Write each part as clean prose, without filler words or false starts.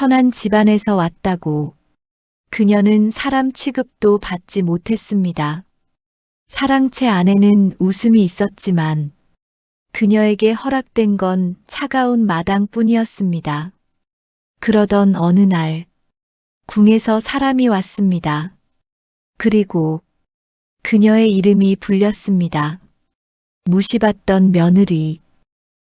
천한 집안에서 왔다고 그녀는 사람 취급도 받지 못했습니다. 사랑채 안에는 웃음이 있었지만 그녀에게 허락된 건 차가운 마당뿐이었습니다. 그러던 어느 날 궁에서 사람이 왔습니다. 그리고 그녀의 이름이 불렸습니다. 무시받던 며느리.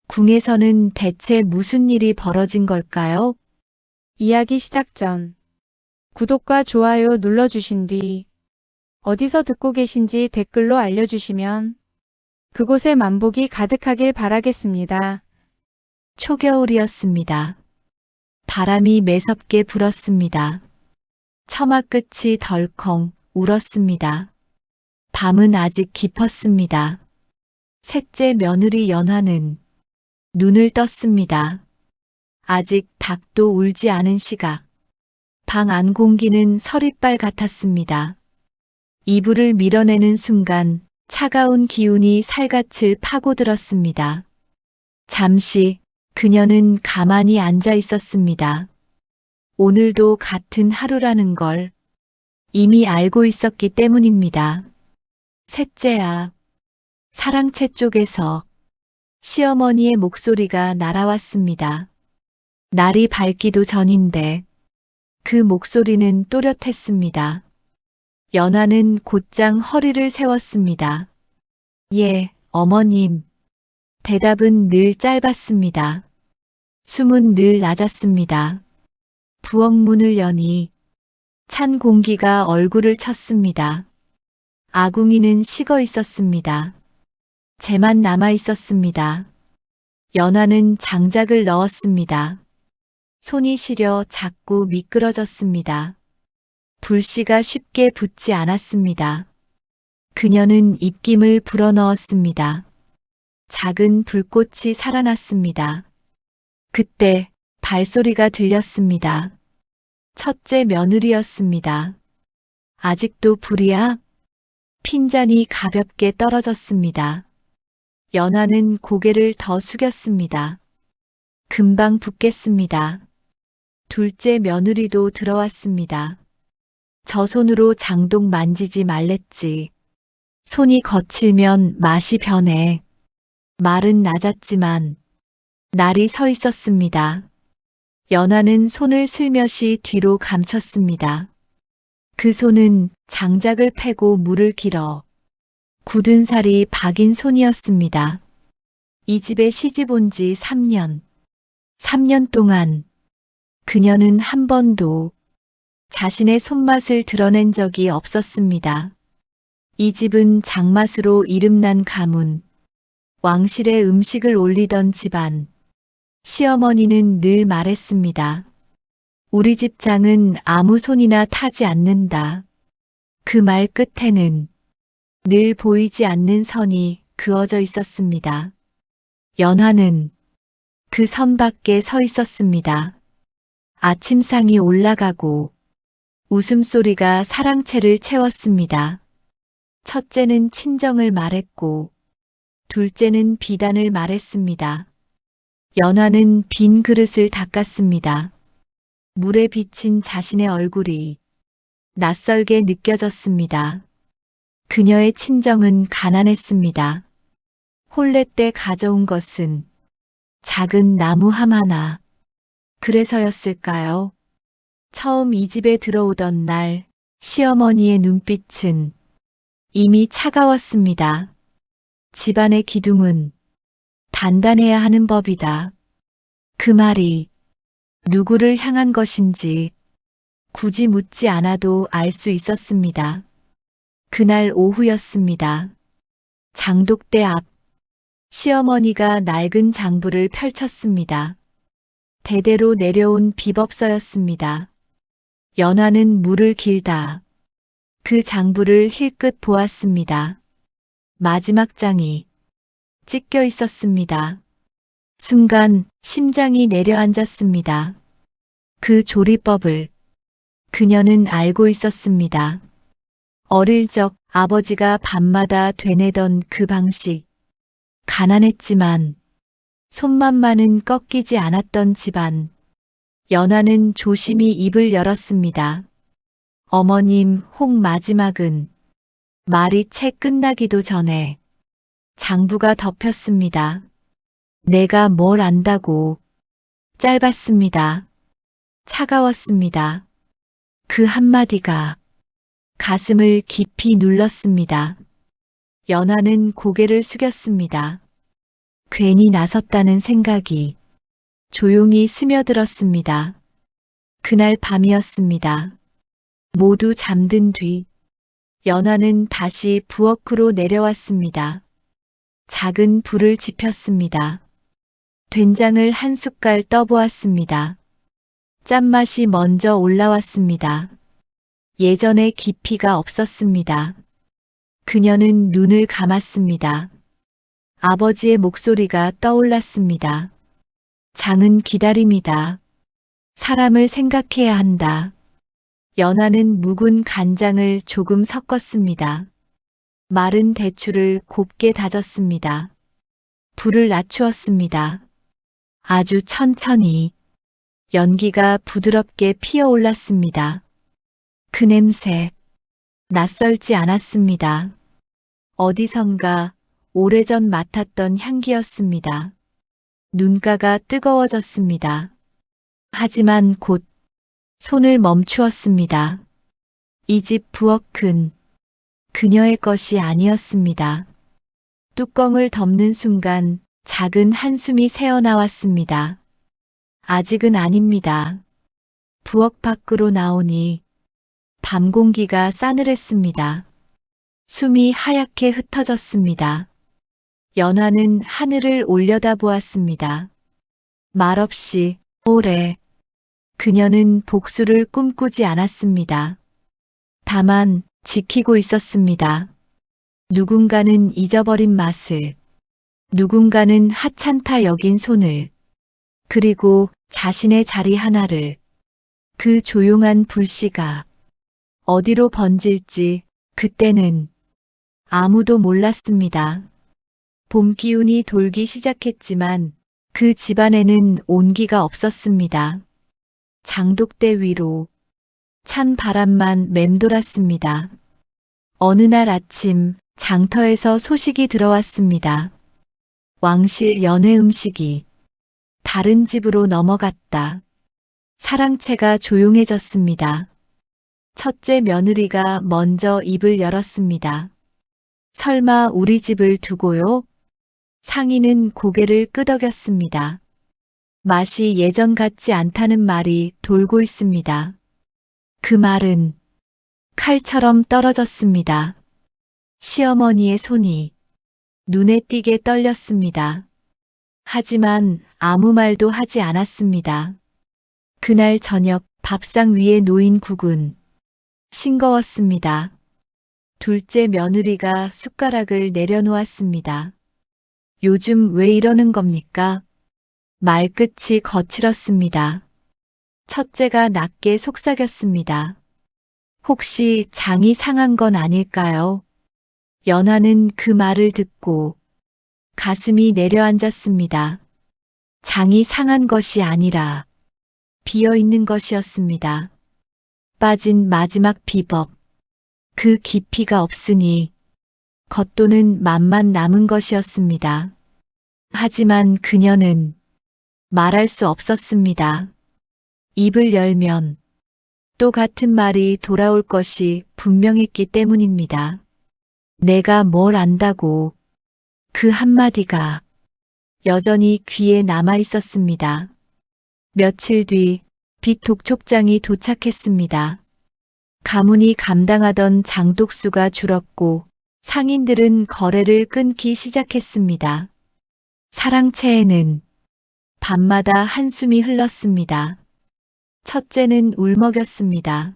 궁에서는 대체 무슨 일이 벌어진 걸까요? 이야기 시작 전 구독과 좋아요 눌러주신 뒤 어디서 듣고 계신지 댓글로 알려주시면 그곳에 만복이 가득하길 바라겠습니다. 초겨울이었습니다. 바람이 매섭게 불었습니다. 처마 끝이 덜컹 울었습니다. 밤은 아직 깊었습니다. 셋째 며느리 연화는 눈을 떴습니다. 아직 닭도 울지 않은 시각. 방 안 공기는 서리빨 같았습니다. 이불을 밀어내는 순간 차가운 기운이 살갗을 파고들었습니다. 잠시 그녀는 가만히 앉아 있었습니다. 오늘도 같은 하루라는 걸 이미 알고 있었기 때문입니다. 셋째야. 사랑채 쪽에서 시어머니의 목소리가 날아왔습니다. 날이 밝기도 전인데 그 목소리는 또렷했습니다. 연화는 곧장 허리를 세웠습니다. 예, 어머님. 대답은 늘 짧았습니다. 숨은 늘 낮았습니다. 부엌 문을 여니 찬 공기가 얼굴을 쳤습니다. 아궁이는 식어 있었습니다. 재만 남아 있었습니다. 연화는 장작을 넣었습니다. 손이 시려 자꾸 미끄러졌습니다. 불씨가 쉽게 붙지 않았습니다. 그녀는 입김을 불어넣었습니다. 작은 불꽃이 살아났습니다. 그때 발소리가 들렸습니다. 첫째 며느리였습니다. 아직도 불이야? 핀잔이 가볍게 떨어졌습니다. 연화는 고개를 더 숙였습니다. 금방 붓겠습니다. 둘째 며느리도 들어왔습니다. 저 손으로 장독 만지지 말랬지. 손이 거칠면 맛이 변해. 말은 낮았지만 날이 서 있었습니다. 연화는 손을 슬며시 뒤로 감췄습니다. 그 손은 장작을 패고 물을 길어 굳은 살이 박인 손이었습니다. 이 집에 시집 온 지 3년. 3년 동안 그녀는 한 번도 자신의 손맛을 드러낸 적이 없었습니다. 이 집은 장맛으로 이름난 가문, 왕실의 음식을 올리던 집안. 시어머니는 늘 말했습니다. 우리 집 장은 아무 손이나 타지 않는다. 그 말 끝에는 늘 보이지 않는 선이 그어져 있었습니다. 연화는 그 선 밖에 서 있었습니다. 아침상이 올라가고 웃음소리가 사랑채를 채웠습니다. 첫째는 친정을 말했고 둘째는 비단을 말했습니다. 연화는 빈 그릇을 닦았습니다. 물에 비친 자신의 얼굴이 낯설게 느껴졌습니다. 그녀의 친정은 가난했습니다. 혼례 때 가져온 것은 작은 나무 함 하나. 그래서였을까요? 처음 이 집에 들어오던 날 시어머니의 눈빛은 이미 차가웠습니다. 집안의 기둥은 단단해야 하는 법이다. 그 말이 누구를 향한 것인지 굳이 묻지 않아도 알 수 있었습니다. 그날 오후였습니다. 장독대 앞 시어머니가 낡은 장부를 펼쳤습니다. 대대로 내려온 비법서였습니다. 연화는 물을 길다 그 장부를 힐끗 보았습니다. 마지막 장이 찢겨 있었습니다. 순간 심장이 내려앉았습니다. 그 조리법을 그녀는 알고 있었습니다. 어릴 적 아버지가 밤마다 되뇌던 그 방식. 가난했지만 손맛만은 꺾이지 않았던 집안. 연하는 조심히 입을 열었습니다. 어머님, 혹 마지막은 말이 채 끝나기도 전에 장부가 덮였습니다. 내가 뭘 안다고. 짧았습니다. 차가웠습니다. 그 한마디가 가슴을 깊이 눌렀습니다. 연하는 고개를 숙였습니다. 괜히 나섰다는 생각이 조용히 스며들었습니다. 그날 밤이었습니다. 모두 잠든 뒤 연하는 다시 부엌으로 내려왔습니다. 작은 불을 지폈습니다. 된장을 한 숟갈 떠보았습니다. 짠맛이 먼저 올라왔습니다. 예전에 깊이가 없었습니다. 그녀는 눈을 감았습니다. 아버지의 목소리가 떠올랐습니다. 장은 기다림이다. 사람을 생각해야 한다. 연하는 묵은 간장을 조금 섞었습니다. 마른 대추를 곱게 다졌습니다. 불을 낮추었습니다. 아주 천천히 연기가 부드럽게 피어올랐습니다. 그 냄새 낯설지 않았습니다. 어디선가 오래전 맡았던 향기였습니다. 눈가가 뜨거워졌습니다. 하지만 곧 손을 멈추었습니다. 이 집 부엌은 그녀의 것이 아니었습니다. 뚜껑을 덮는 순간 작은 한숨이 새어나왔습니다. 아직은 아닙니다. 부엌 밖으로 나오니 밤 공기가 싸늘했습니다. 숨이 하얗게 흩어졌습니다. 연하는 하늘을 올려다보았습니다. 말없이 오래 그녀는 복수를 꿈꾸지 않았습니다. 다만 지키고 있었습니다. 누군가는 잊어버린 맛을, 누군가는 하찮다 여긴 손을, 그리고 자신의 자리 하나를. 그 조용한 불씨가 어디로 번질지 그때는 아무도 몰랐습니다. 봄 기운이 돌기 시작했지만 그 집안에는 온기가 없었습니다. 장독대 위로 찬 바람만 맴돌았습니다. 어느 날 아침 장터에서 소식이 들어왔습니다. 왕실 연회 음식이 다른 집으로 넘어갔다. 사랑채가 조용해졌습니다. 첫째 며느리가 먼저 입을 열었습니다. 설마 우리 집을 두고요? 상인은 고개를 끄덕였습니다. 맛이 예전 같지 않다는 말이 돌고 있습니다. 그 말은 칼처럼 떨어졌습니다. 시어머니의 손이 눈에 띄게 떨렸습니다. 하지만 아무 말도 하지 않았습니다. 그날 저녁 밥상 위에 놓인 국은 싱거웠습니다. 둘째 며느리가 숟가락을 내려놓았습니다. 요즘 왜 이러는 겁니까? 말끝이 거칠었습니다. 첫째가 낮게 속삭였습니다. 혹시 장이 상한 건 아닐까요? 연하는 그 말을 듣고 가슴이 내려앉았습니다. 장이 상한 것이 아니라 비어있는 것이었습니다. 빠진 마지막 비법. 그 깊이가 없으니 겉도는 맛만 남은 것이었습니다. 하지만 그녀는 말할 수 없었습니다. 입을 열면 또 같은 말이 돌아올 것이 분명했기 때문입니다. 내가 뭘 안다고. 그 한마디가 여전히 귀에 남아 있었습니다. 며칠 뒤 빚 독촉장이 도착했습니다. 가문이 감당하던 장독수가 줄었고 상인들은 거래를 끊기 시작했습니다. 사랑채에는 밤마다 한숨이 흘렀습니다. 첫째는 울먹였습니다.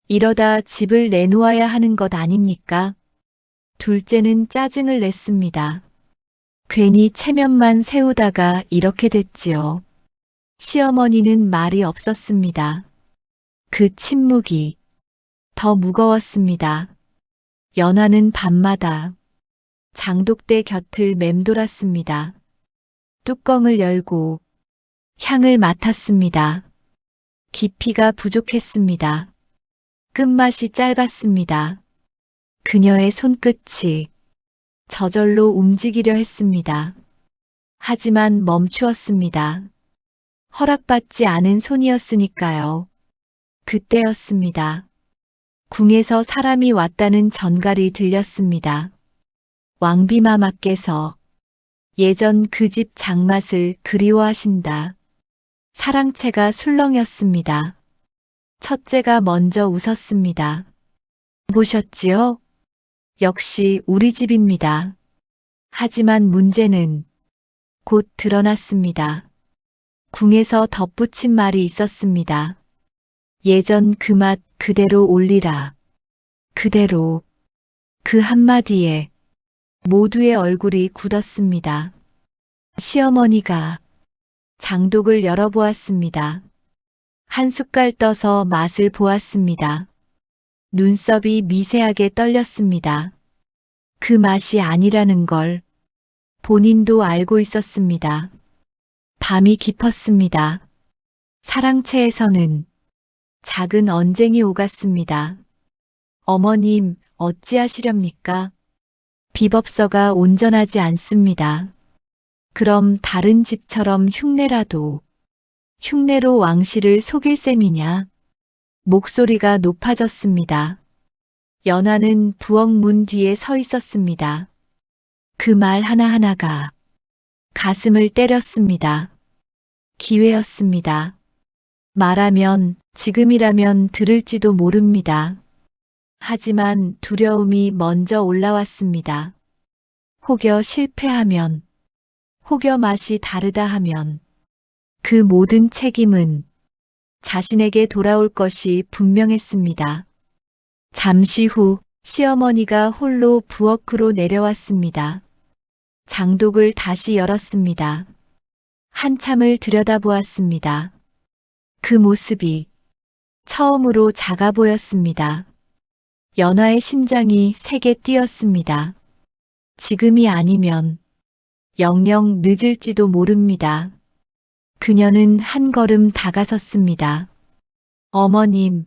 이러다 집을 내놓아야 하는 것 아닙니까? 둘째는 짜증을 냈습니다. 괜히 체면만 세우다가 이렇게 됐지요. 시어머니는 말이 없었습니다. 그 침묵이 더 무거웠습니다. 연하는 밤마다 장독대 곁을 맴돌았습니다. 뚜껑을 열고 향을 맡았습니다. 깊이가 부족했습니다. 끝맛이 짧았습니다. 그녀의 손끝이 저절로 움직이려 했습니다. 하지만 멈추었습니다. 허락받지 않은 손이었으니까요. 그때였습니다. 궁에서 사람이 왔다는 전갈이 들렸습니다. 왕비마마께서 예전 그 집 장맛을 그리워하신다. 사랑채가 술렁였습니다. 첫째가 먼저 웃었습니다. 보셨지요? 역시 우리 집입니다. 하지만 문제는 곧 드러났습니다. 궁에서 덧붙인 말이 있었습니다. 예전 그 맛 그대로 올리라. 그대로. 그 한마디에 모두의 얼굴이 굳었습니다. 시어머니가 장독을 열어보았습니다. 한 숟갈 떠서 맛을 보았습니다. 눈썹이 미세하게 떨렸습니다. 그 맛이 아니라는 걸 본인도 알고 있었습니다. 밤이 깊었습니다. 사랑채에서는 작은 언쟁이 오갔습니다. 어머님, 어찌하시렵니까? 비법서가 온전하지 않습니다. 그럼 다른 집처럼 흉내라도 흉내로 왕씨를 속일 셈이냐? 목소리가 높아졌습니다. 연하는 부엌 문 뒤에 서 있었습니다. 그 말 하나하나가 가슴을 때렸습니다. 기회였습니다. 말하면 지금이라면 들을지도 모릅니다. 하지만 두려움이 먼저 올라왔습니다. 혹여 실패하면, 혹여 맛이 다르다 하면 그 모든 책임은 자신에게 돌아올 것이 분명했습니다. 잠시 후 시어머니가 홀로 부엌으로 내려왔습니다. 장독을 다시 열었습니다. 한참을 들여다보았습니다. 그 모습이 처음으로 작아 보였습니다. 연하의 심장이 세게 뛰었습니다. 지금이 아니면 영영 늦을지도 모릅니다. 그녀는 한 걸음 다가섰습니다. 어머님,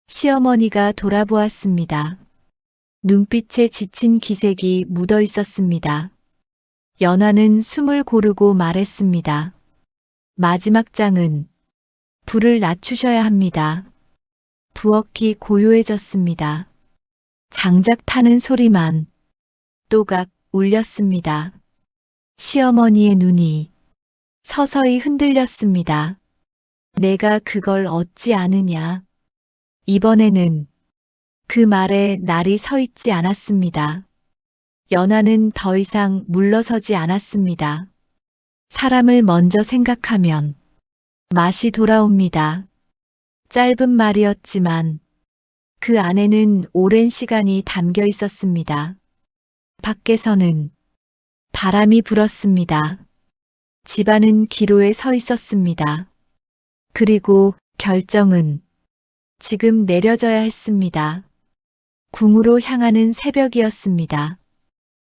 시어머니가 돌아보았습니다. 눈빛에 지친 기색이 묻어 있었습니다. 연하는 숨을 고르고 말했습니다. 마지막 장은 불을 낮추셔야 합니다. 부엌이 고요해졌습니다. 장작 타는 소리만 또각 울렸습니다. 시어머니의 눈이 서서히 흔들렸습니다. 내가 그걸 얻지 않으냐. 이번에는 그 말에 날이 서 있지 않았습니다. 연하는 더 이상 물러서지 않았습니다. 사람을 먼저 생각하면 맛이 돌아옵니다. 짧은 말이었지만 그 안에는 오랜 시간이 담겨 있었습니다. 밖에서는 바람이 불었습니다. 집안은 기로에 서 있었습니다. 그리고 결정은 지금 내려져야 했습니다. 궁으로 향하는 새벽이었습니다.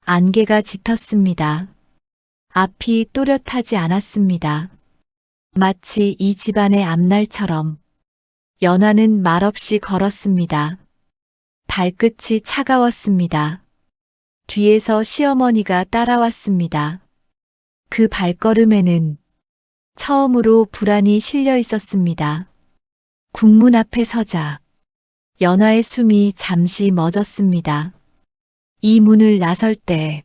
안개가 짙었습니다. 앞이 또렷하지 않았습니다. 마치 이 집안의 앞날처럼 연하는 말없이 걸었습니다. 발끝이 차가웠습니다. 뒤에서 시어머니가 따라왔습니다. 그 발걸음에는 처음으로 불안이 실려 있었습니다. 국문 앞에 서자 연하의 숨이 잠시 멎었습니다. 이 문을 나설 때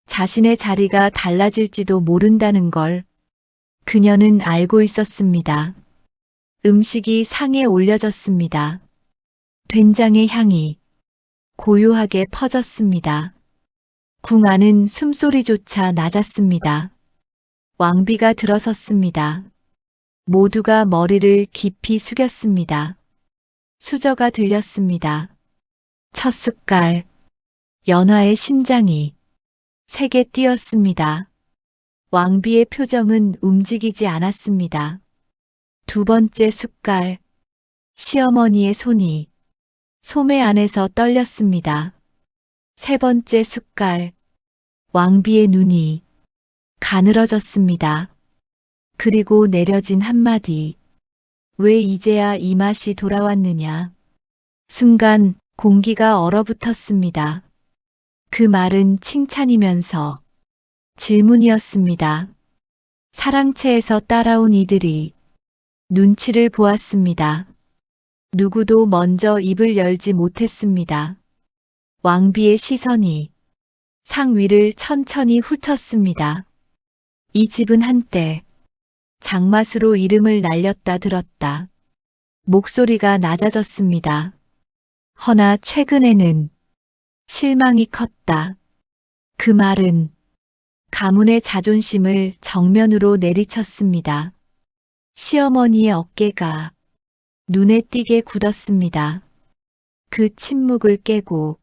자신의 자리가 달라질지도 모른다는 걸 그녀는 알고 있었습니다. 음식이 상에 올려졌습니다. 된장의 향이 고요하게 퍼졌습니다. 궁 안은 숨소리조차 낮았습니다. 왕비가 들어섰습니다. 모두가 머리를 깊이 숙였습니다. 수저가 들렸습니다. 첫 숟갈, 연하의 심장이 세게 뛰었습니다. 왕비의 표정은 움직이지 않았습니다. 두 번째 숟갈, 시어머니의 손이 소매 안에서 떨렸습니다. 세 번째 숟갈, 왕비의 눈이 가늘어졌습니다. 그리고 내려진 한마디, 왜 이제야 이 맛이 돌아왔느냐. 순간 공기가 얼어붙었습니다. 그 말은 칭찬이면서 질문이었습니다. 사랑채에서 따라온 이들이 눈치를 보았습니다. 누구도 먼저 입을 열지 못했습니다. 왕비의 시선이 상 위를 천천히 훑었습니다. 이 집은 한때 장맛으로 이름을 날렸다 들었다. 목소리가 낮아졌습니다. 허나 최근에는 실망이 컸다. 그 말은 가문의 자존심을 정면으로 내리쳤습니다. 시어머니의 어깨가 눈에 띄게 굳었습니다. 그 침묵을 깨고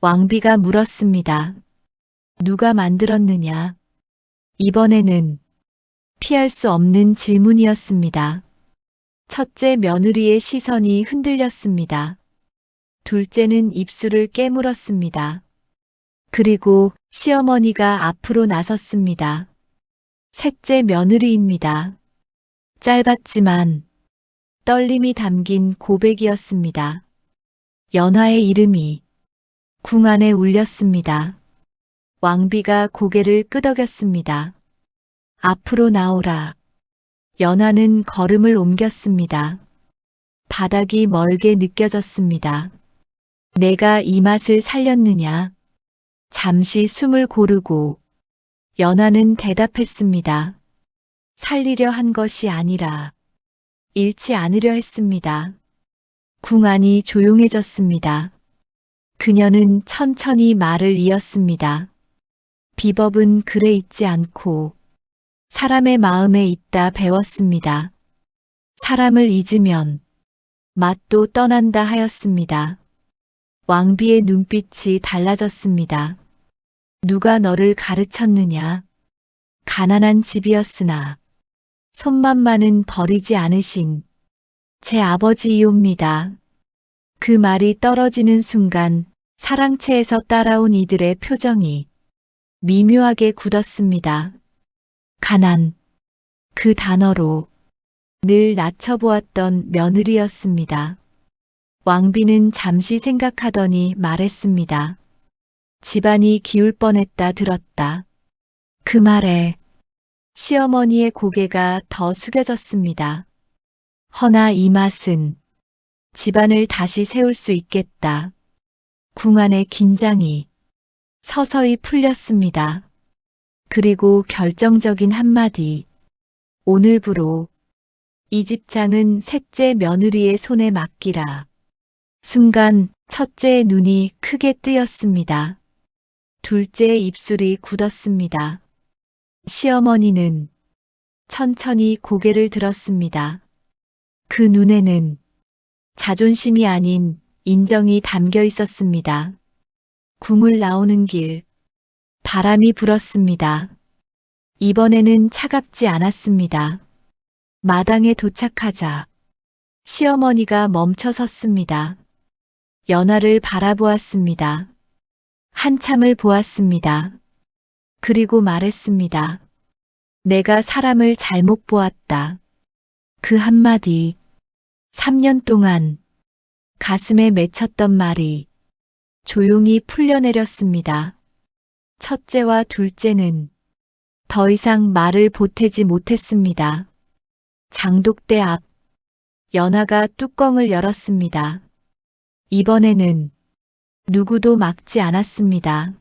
왕비가 물었습니다. 누가 만들었느냐? 이번에는 피할 수 없는 질문이었습니다. 첫째 며느리의 시선이 흔들렸습니다. 둘째는 입술을 깨물었습니다. 그리고 시어머니가 앞으로 나섰습니다. 셋째 며느리입니다. 짧았지만 떨림이 담긴 고백이었습니다. 연하의 이름이 궁 안에 울렸습니다. 왕비가 고개를 끄덕였습니다. 앞으로 나오라. 연하는 걸음을 옮겼습니다. 바닥이 멀게 느껴졌습니다. 내가 이 맛을 살렸느냐? 잠시 숨을 고르고 연하는 대답했습니다. 살리려 한 것이 아니라 잃지 않으려 했습니다. 궁 안이 조용해졌습니다. 그녀는 천천히 말을 이었습니다. 비법은 글에 있지 않고 사람의 마음에 있다 배웠습니다. 사람을 잊으면 맛도 떠난다 하였습니다. 왕비의 눈빛이 달라졌습니다. 누가 너를 가르쳤느냐? 가난한 집이었으나 손맛만은 버리지 않으신 제 아버지이옵니다. 그 말이 떨어지는 순간 사랑채에서 따라온 이들의 표정이 미묘하게 굳었습니다. 가난, 그 단어로 늘 낮춰보았던 며느리였습니다. 왕비는 잠시 생각하더니 말했습니다. 집안이 기울 뻔했다 들었다. 그 말에 시어머니의 고개가 더 숙여졌습니다. 허나 이 맛은 집안을 다시 세울 수 있겠다. 궁 안의 긴장이 서서히 풀렸습니다. 그리고 결정적인 한마디. 오늘부로 이 집장은 셋째 며느리의 손에 맡기라. 순간 첫째의 눈이 크게 뜨였습니다. 둘째의 입술이 굳었습니다. 시어머니는 천천히 고개를 들었습니다. 그 눈에는 자존심이 아닌 인정이 담겨 있었습니다. 국물 나오는 길, 바람이 불었습니다. 이번에는 차갑지 않았습니다. 마당에 도착하자 시어머니가 멈춰 섰습니다. 연하를 바라보았습니다. 한참을 보았습니다. 그리고 말했습니다. 내가 사람을 잘못 보았다. 그 한마디, 3년 동안 가슴에 맺혔던 말이 조용히 풀려내렸습니다. 첫째와 둘째는 더 이상 말을 보태지 못했습니다. 장독대 앞, 연하가 뚜껑을 열었습니다. 이번에는 누구도 막지 않았습니다.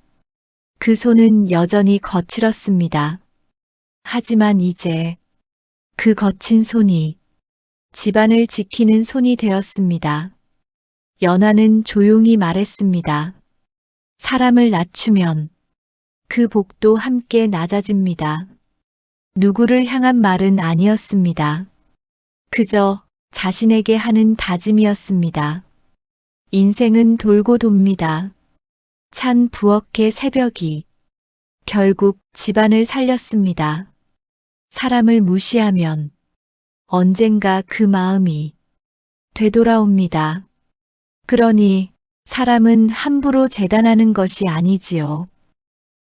그 손은 여전히 거칠었습니다. 하지만 이제 그 거친 손이 집안을 지키는 손이 되었습니다. 연하는 조용히 말했습니다. 사람을 낮추면 그 복도 함께 낮아집니다. 누구를 향한 말은 아니었습니다. 그저 자신에게 하는 다짐이었습니다. 인생은 돌고 돕니다. 찬 부엌의 새벽이 결국 집안을 살렸습니다. 사람을 무시하면 언젠가 그 마음이 되돌아옵니다. 그러니 사람은 함부로 재단하는 것이 아니지요.